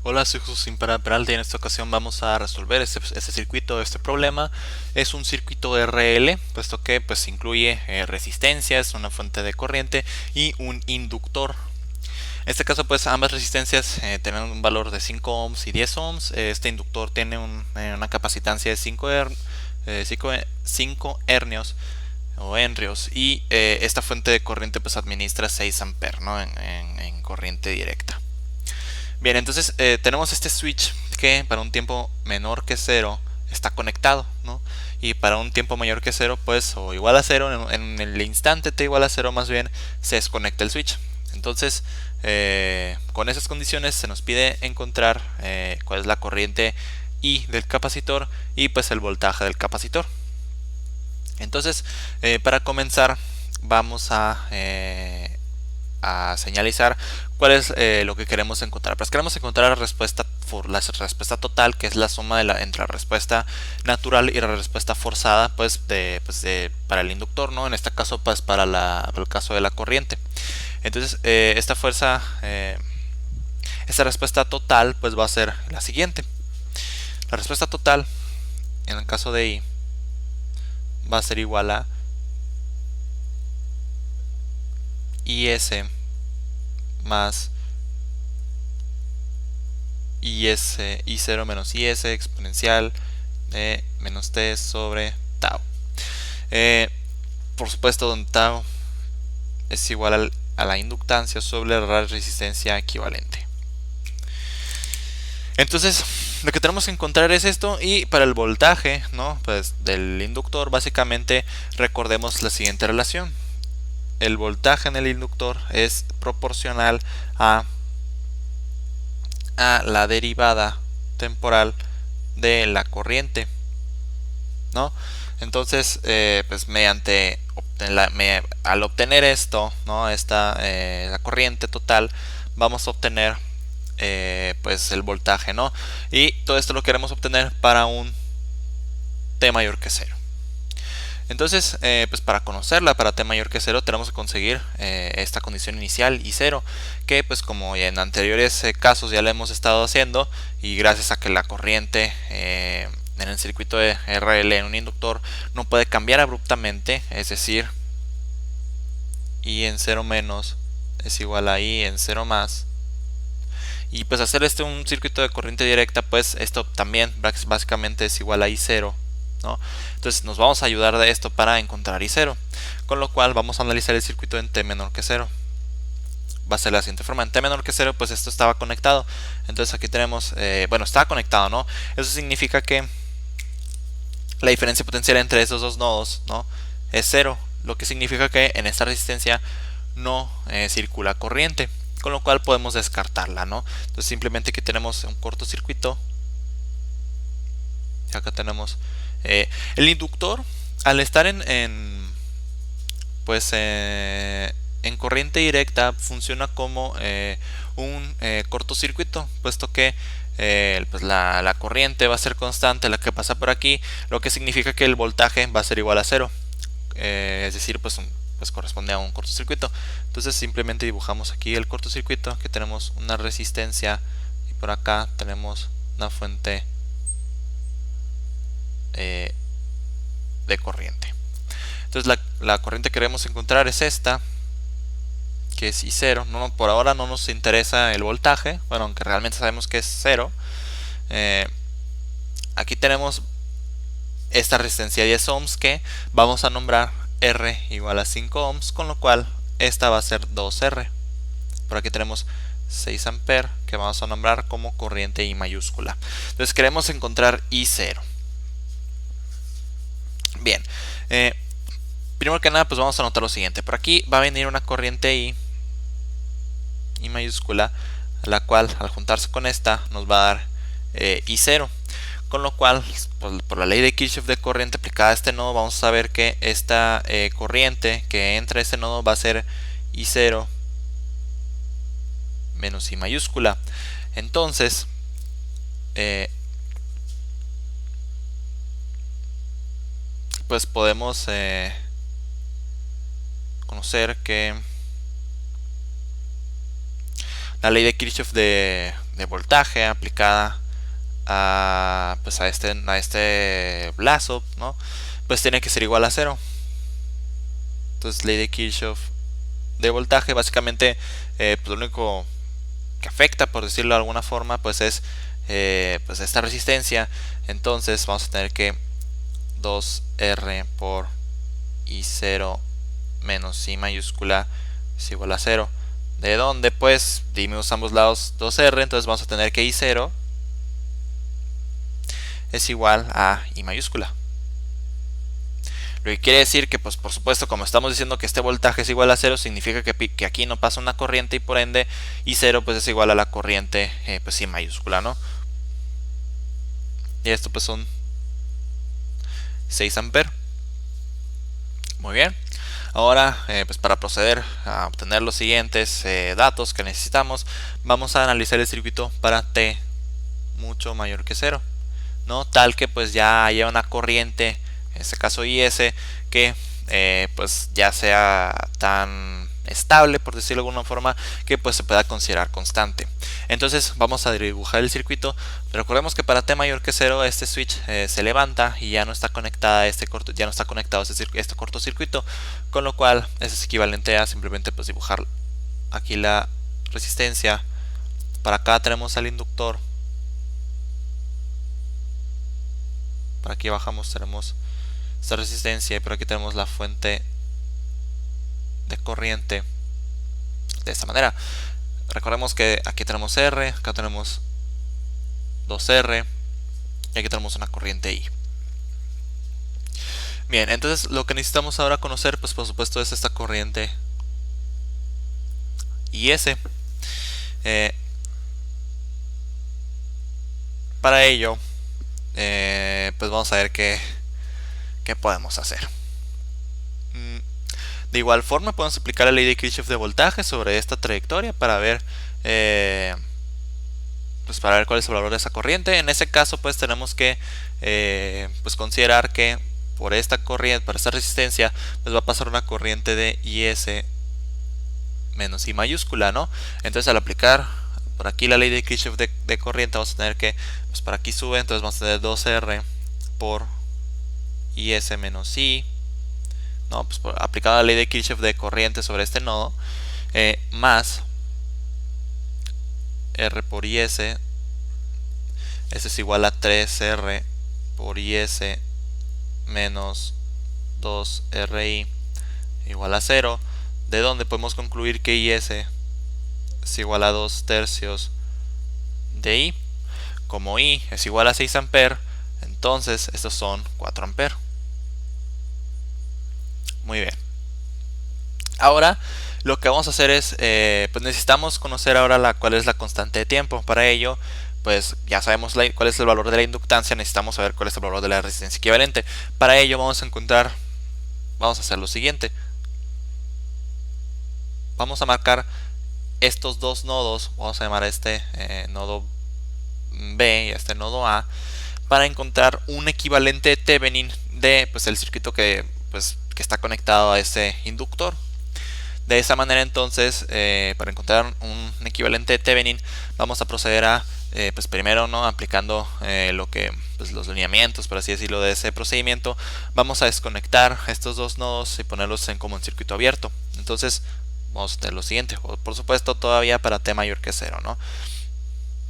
Hola, soy Jesús Peralta y en esta ocasión vamos a resolver este circuito, este problema. Es un circuito RL, puesto que pues incluye resistencias, una fuente de corriente y un inductor. En este caso pues ambas resistencias tienen un valor de 5 ohms y 10 ohms. Este inductor tiene una capacitancia de 5 hernios o henrios y esta fuente de corriente pues administra 6 amperes, ¿no? en corriente directa. Bien, entonces tenemos este switch que para un tiempo menor que cero está conectado, ¿no? Y para un tiempo mayor que cero, pues, o igual a cero, en el instante t igual a cero más bien, se desconecta el switch. Entonces, con esas condiciones se nos pide encontrar cuál es la corriente I del capacitor y pues el voltaje del capacitor. Entonces, para comenzar, vamos a señalizar cuál es lo que queremos encontrar. Pues queremos encontrar la respuesta total, que es la suma entre la respuesta natural y la respuesta forzada, para el inductor, ¿no? En este caso, pues para el caso de la corriente. Entonces, esta respuesta total, pues va a ser la siguiente. La respuesta total, en el caso de I, va a ser igual a IS más I0 menos IS exponencial de menos T sobre tau. Por supuesto, donde tau es igual a la inductancia sobre la resistencia equivalente. Entonces, lo que tenemos que encontrar es esto, y para el voltaje, ¿no? Pues del inductor, básicamente recordemos la siguiente relación. El voltaje en el inductor es proporcional a la derivada temporal de la corriente, ¿no? Entonces, pues al obtener esto, ¿no? La corriente total, vamos a obtener pues el voltaje, ¿no? Y todo esto lo queremos obtener para un t mayor que 0. Entonces, pues para conocerla, para t mayor que 0, tenemos que conseguir esta condición inicial y 0, que pues como en anteriores casos ya lo hemos estado haciendo, y gracias a que la corriente en el circuito de RL en un inductor no puede cambiar abruptamente, es decir, I en 0 menos es igual a I en 0 más, y pues hacer un circuito de corriente directa, pues esto también básicamente es igual a I0, ¿no? Entonces nos vamos a ayudar de esto para encontrar I0, con lo cual vamos a analizar el circuito en t menor que 0. Va a ser la siguiente forma: en t menor que 0, pues esto estaba conectado. Entonces aquí tenemos, bueno, estaba conectado, ¿no? Eso significa que la diferencia potencial entre esos dos nodos, ¿no?, es 0, lo que significa que en esta resistencia no circula corriente, con lo cual podemos descartarla, ¿no? Entonces simplemente aquí tenemos un cortocircuito. Acá tenemos el inductor, al estar en corriente directa, funciona como un cortocircuito, puesto que pues la corriente va a ser constante, la que pasa por aquí, lo que significa que el voltaje va a ser igual a 0, es decir, pues corresponde a un cortocircuito. Entonces simplemente dibujamos aquí el cortocircuito, que tenemos una resistencia y por acá tenemos una fuente de corriente. Entonces la corriente que queremos encontrar es esta, que es I0. Por ahora no nos interesa el voltaje, bueno, aunque realmente sabemos que es 0. Aquí tenemos esta resistencia de 10 ohms que vamos a nombrar R igual a 5 ohms, con lo cual esta va a ser 2R. Por aquí tenemos 6 amperes que vamos a nombrar como corriente I mayúscula. Entonces queremos encontrar I0. Bien, primero que nada, pues vamos a anotar lo siguiente. Por aquí va a venir una corriente I mayúscula, la cual al juntarse con esta nos va a dar I0. Con lo cual, por la ley de Kirchhoff de corriente aplicada a este nodo, vamos a saber que esta corriente que entra a este nodo va a ser I0 menos I mayúscula. Entonces, pues podemos conocer que la ley de Kirchhoff de voltaje aplicada a, pues a este lazo, ¿no? Pues tiene que ser igual a 0. Entonces, ley de Kirchhoff de voltaje, básicamente, pues lo único que afecta, por decirlo de alguna forma, pues es pues esta resistencia. Entonces vamos a tener que 2R por I0 menos I mayúscula es igual a 0. ¿De dónde? Pues dimos ambos lados 2R, entonces vamos a tener que I0 es igual a I mayúscula. Lo que quiere decir que, pues por supuesto, como estamos diciendo que este voltaje es igual a 0, significa que aquí no pasa una corriente y por ende I0 pues es igual a la corriente pues I mayúscula, ¿no? Y esto pues son 6 amperes. Muy bien. Ahora, pues para proceder a obtener los siguientes datos que necesitamos, vamos a analizar el circuito para T mucho mayor que 0, ¿no? Tal que pues ya haya una corriente, en este caso IS, que pues ya sea tan estable, por decirlo de alguna forma, que pues se pueda considerar constante. Entonces vamos a dibujar el circuito. Recordemos que para T mayor que 0 este switch se levanta y ya no está conectada ya no está conectado este cortocircuito, con lo cual eso es equivalente a simplemente pues dibujar aquí la resistencia. Para acá tenemos al inductor, para aquí bajamos tenemos esta resistencia y por aquí tenemos la fuente de corriente de esta manera. Recordemos que aquí tenemos R, acá tenemos 2R y aquí tenemos una corriente I. Bien, entonces lo que necesitamos ahora conocer, pues por supuesto, es esta corriente IS. Para ello, pues vamos a ver qué podemos hacer. De igual forma podemos aplicar la ley de Kirchhoff de voltaje sobre esta trayectoria para ver pues para ver cuál es el valor de esa corriente. En ese caso pues tenemos que pues considerar que por esta corriente, por esta resistencia, pues va a pasar una corriente de IS menos I mayúscula, ¿no? Entonces al aplicar por aquí la ley de Kirchhoff de corriente, vamos a tener que, pues para aquí sube, entonces vamos a tener 2R por IS menos I, ¿no? Pues aplicada la ley de Kirchhoff de corriente sobre este nodo, más R por IS, este es igual a 3R por IS menos 2RI igual a 0, de donde podemos concluir que IS es igual a 2/3 de I. Como I es igual a 6 amperes, entonces estos son 4 amperes. Muy bien. Ahora lo que vamos a hacer es, pues necesitamos conocer ahora cuál es la constante de tiempo. Para ello, pues ya sabemos cuál es el valor de la inductancia, necesitamos saber cuál es el valor de la resistencia equivalente. Para ello vamos a hacer lo siguiente. Vamos a marcar estos dos nodos, vamos a llamar a este nodo B y a este nodo A, para encontrar un equivalente Thevenin de pues el circuito que está conectado a este inductor. De esa manera entonces, para encontrar un equivalente Thevenin, vamos a proceder a pues primero, ¿no?, aplicando los lineamientos, por así decirlo, de ese procedimiento. Vamos a desconectar estos dos nodos y ponerlos como en circuito abierto. Entonces vamos a tener lo siguiente, por supuesto todavía para T mayor que 0, ¿no?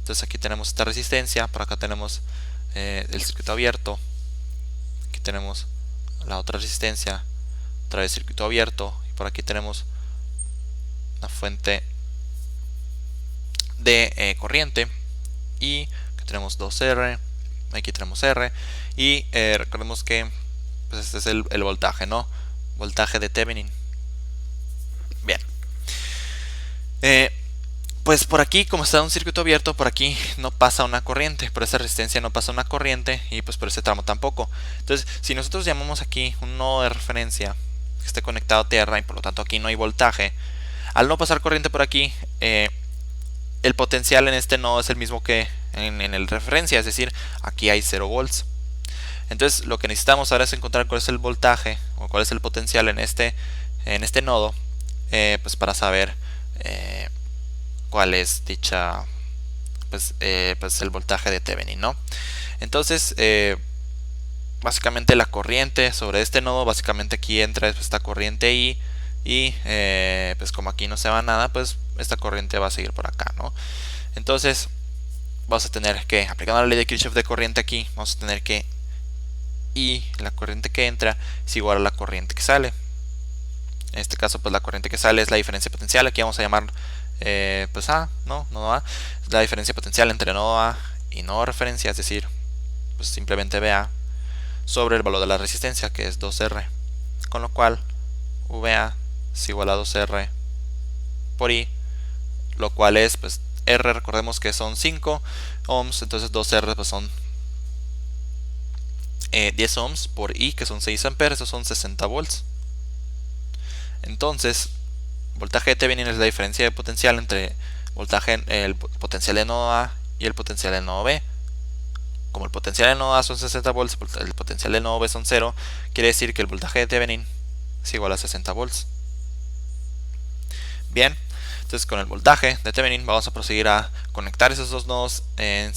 Entonces aquí tenemos esta resistencia, por acá tenemos el circuito abierto, aquí tenemos la otra resistencia, otra vez circuito abierto, y por aquí tenemos una fuente de corriente, y aquí tenemos 2R, aquí tenemos R, y recordemos que pues este es el voltaje, ¿no? Voltaje de Thevenin. Bien. Pues por aquí, como está un circuito abierto, por aquí no pasa una corriente, por esa resistencia no pasa una corriente, y pues por ese tramo tampoco. Entonces, si nosotros llamamos aquí un nodo de referencia que esté conectado a tierra y por lo tanto aquí no hay voltaje, al no pasar corriente por aquí, el potencial en este nodo es el mismo que en el referencia, es decir, aquí hay 0 volts. Entonces lo que necesitamos ahora es encontrar cuál es el voltaje o cuál es el potencial en este nodo, pues para saber cual es dicha pues el voltaje de Thevenin, ¿no? Entonces básicamente la corriente sobre este nodo, básicamente aquí entra esta corriente I, y pues como aquí no se va nada, pues esta corriente va a seguir por acá, ¿no? Entonces vamos a tener que, aplicando la ley de Kirchhoff de corriente aquí, vamos a tener que I, la corriente que entra, es igual a la corriente que sale. En este caso pues la corriente que sale es la diferencia potencial, aquí vamos a llamar pues A, nodo A, es la diferencia potencial entre nodo A y nodo referencia, es decir, pues simplemente VA sobre el valor de la resistencia, que es 2R, con lo cual VA es igual a 2R por I, lo cual es, pues R, recordemos que son 5 ohms, entonces 2R pues son 10 ohms por I, que son 6 amperes, eso son 60 volts. Entonces, voltaje de Thevenin es la diferencia de potencial entre el potencial de nodo A y el potencial de nodo B. Como el potencial de nodo A son 60 volts, el potencial de nodo B son 0, quiere decir que el voltaje de Thevenin es igual a 60 volts. Bien, entonces con el voltaje de Thevenin vamos a proseguir a conectar esos dos nodos en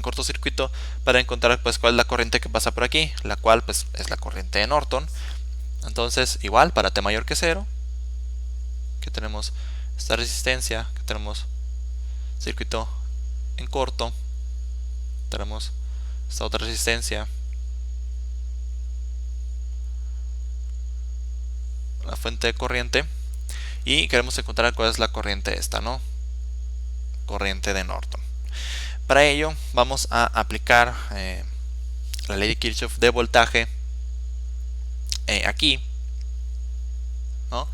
cortocircuito, para encontrar pues cuál es la corriente que pasa por aquí, la cual pues es la corriente de Norton. Entonces igual para T mayor que 0, que tenemos esta resistencia, que tenemos circuito en corto, tenemos esta otra resistencia, la fuente de corriente, y queremos encontrar cuál es la corriente esta, ¿no? Corriente de Norton. Para ello vamos a aplicar la ley de Kirchhoff de voltaje aquí, ¿no?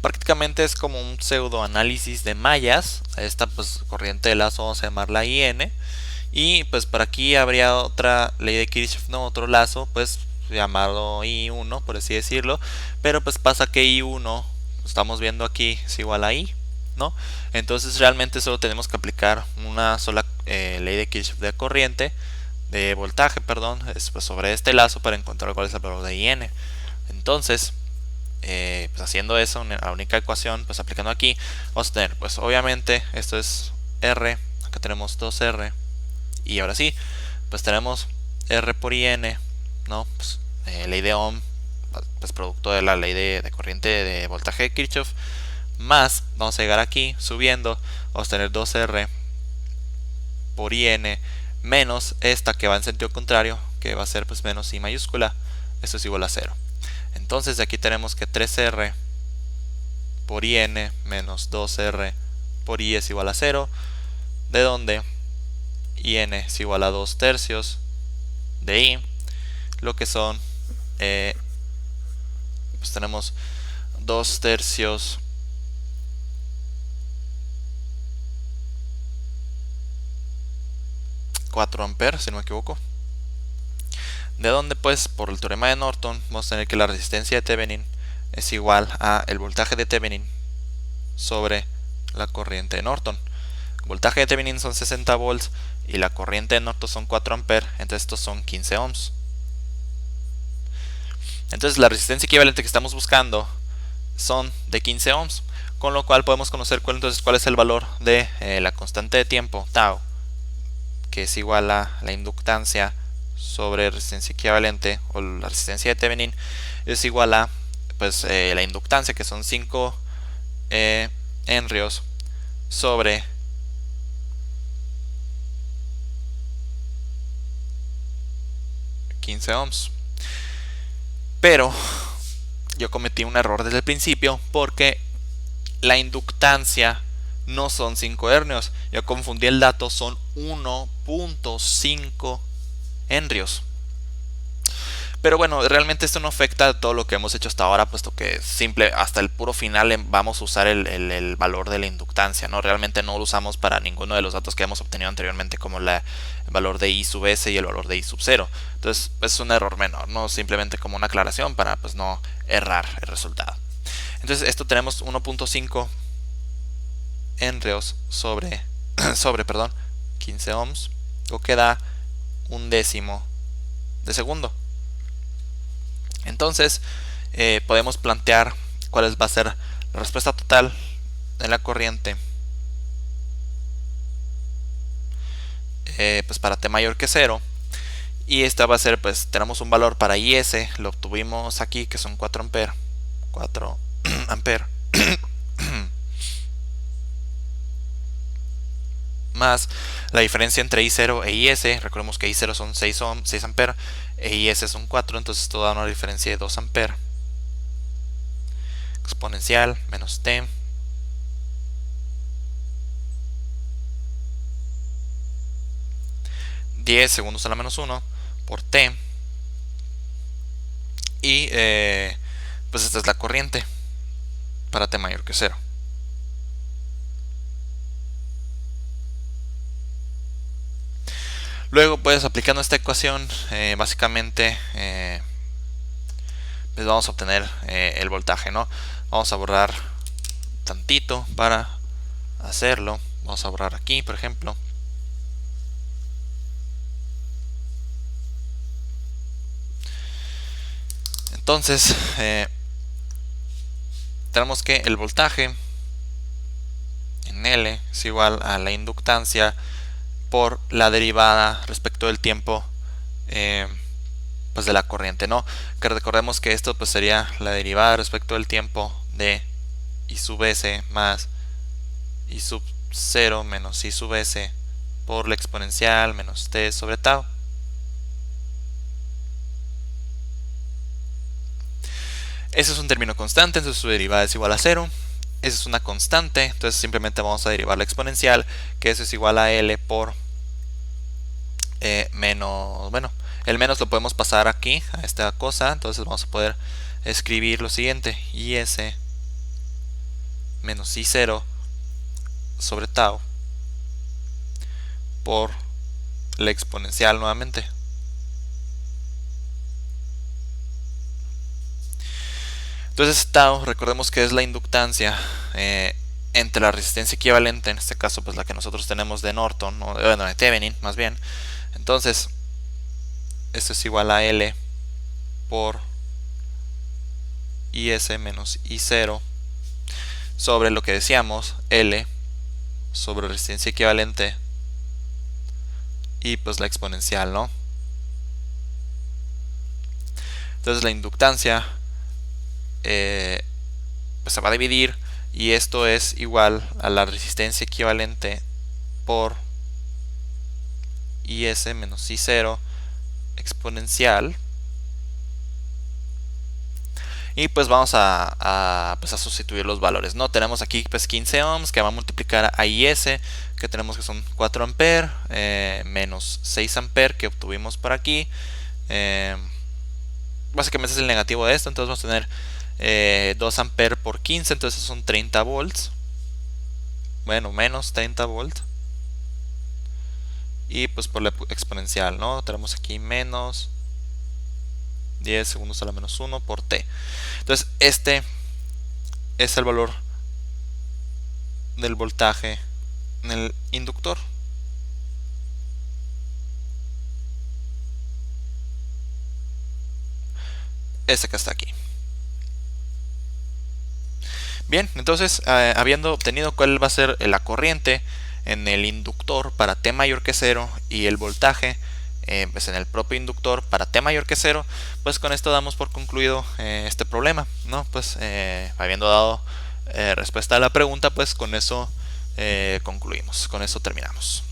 Prácticamente es como un pseudo análisis de mallas. Esta pues corriente de lazo vamos a llamarla IN, y pues por aquí habría otra ley de Kirchhoff, ¿no? Otro lazo, pues llamado I1, por así decirlo, pero pues pasa que I1, estamos viendo aquí, es igual a I, ¿no? Entonces realmente solo tenemos que aplicar una sola ley de Kirchhoff de corriente, de voltaje, perdón, pues sobre este lazo, para encontrar cuál es el valor de IN. Entonces pues haciendo eso, la única ecuación, pues aplicando aquí, vamos a tener, pues obviamente esto es R, acá tenemos 2R, y ahora sí, pues tenemos R por IN, ¿no? Pues, ley de Ohm, pues producto de la ley de corriente de voltaje de Kirchhoff, más, vamos a llegar aquí, subiendo, vamos a tener 2R por IN, menos esta que va en sentido contrario, que va a ser pues menos I mayúscula, esto es igual a 0. Entonces de aquí tenemos que 3R por IN menos 2R por I es igual a 0, de donde IN es igual a 2 tercios de I, lo que son, pues tenemos 2 tercios $4 amperes, si no me equivoco. De donde pues por el teorema de Norton vamos a tener que la resistencia de Thevenin es igual a el voltaje de Thevenin sobre la corriente de Norton. El voltaje de Thevenin son 60 volts y la corriente de Norton son 4 amperes, entonces estos son 15 ohms. Entonces la resistencia equivalente que estamos buscando son de 15 ohms, con lo cual podemos conocer cuál es el valor de la constante de tiempo, tau, que es igual a la inductancia sobre resistencia equivalente, o la resistencia de Thevenin es igual a pues la inductancia, que son 5 henrios sobre $15 ohms. Pero yo cometí un error desde el principio, porque la inductancia no son 5 hercios, yo confundí el dato, son 1.5 henrios. Pero bueno, realmente esto no afecta a todo lo que hemos hecho hasta ahora, puesto que hasta el puro final vamos a usar el valor de la inductancia, ¿no? Realmente no lo usamos para ninguno de los datos que hemos obtenido anteriormente, como el valor de I sub S y el valor de I sub 0. Entonces es un error menor, ¿no? Simplemente como una aclaración para pues no errar el resultado. Entonces esto tenemos 1.5 henrios sobre 15 ohms, lo que da 1/10 de segundo. Entonces podemos plantear cuál va a ser la respuesta total de la corriente pues para t mayor que 0. Y esta va a ser, pues tenemos un valor para IS, lo obtuvimos aquí, que son 4 amperes. 4 amperes. Más la diferencia entre I0 e IS. Recordemos que I0 son 6 amperes e IS son 4, entonces esto da una diferencia de 2 amperes. Exponencial menos t. (10 segundos a la menos 1 por t). Y pues esta es la corriente para t mayor que 0. Luego, pues aplicando esta ecuación, básicamente pues vamos a obtener el voltaje, ¿no? Vamos a borrar tantito para hacerlo. Vamos a borrar aquí, por ejemplo. Entonces, tenemos que el voltaje en L es igual a la inductancia por la derivada respecto del tiempo pues de la corriente, ¿no? Que recordemos que esto pues sería la derivada respecto del tiempo de I sub s más I sub 0 menos I sub s por la exponencial menos t sobre tau. Ese es un término constante, entonces su derivada es igual a 0. Esa es una constante, entonces simplemente vamos a derivar la exponencial, que eso es igual a L por menos, bueno, el menos lo podemos pasar aquí a esta cosa, entonces vamos a poder escribir lo siguiente: IS menos I0 sobre tau por la exponencial nuevamente. Entonces tau, recordemos que es la inductancia entre la resistencia equivalente, en este caso pues la que nosotros tenemos de Norton, o bueno, de Thevenin más bien. Entonces esto es igual a L por IS menos I0 sobre lo que decíamos, L sobre resistencia equivalente y pues la exponencial, ¿no? Entonces la inductancia pues se va a dividir, y esto es igual a la resistencia equivalente por IS menos I0 exponencial. Y pues vamos a sustituir los valores, ¿no? Tenemos aquí pues 15 ohms que va a multiplicar a IS, que tenemos que son 4 amperes menos 6 amperes que obtuvimos por aquí. Básicamente es el negativo de esto, entonces vamos a tener 2 amperes por 15, entonces son 30 volts. Bueno, menos 30 volts. Y pues por la exponencial, ¿no? Tenemos aquí menos 10 segundos a la menos 1 por t. Entonces este es el valor del voltaje en el inductor. Este que está aquí. Bien, entonces habiendo obtenido cuál va a ser la corriente en el inductor para t mayor que 0 y el voltaje pues en el propio inductor para t mayor que 0, pues con esto damos por concluido este problema, ¿no? Pues habiendo dado respuesta a la pregunta, pues con eso concluimos, con eso terminamos.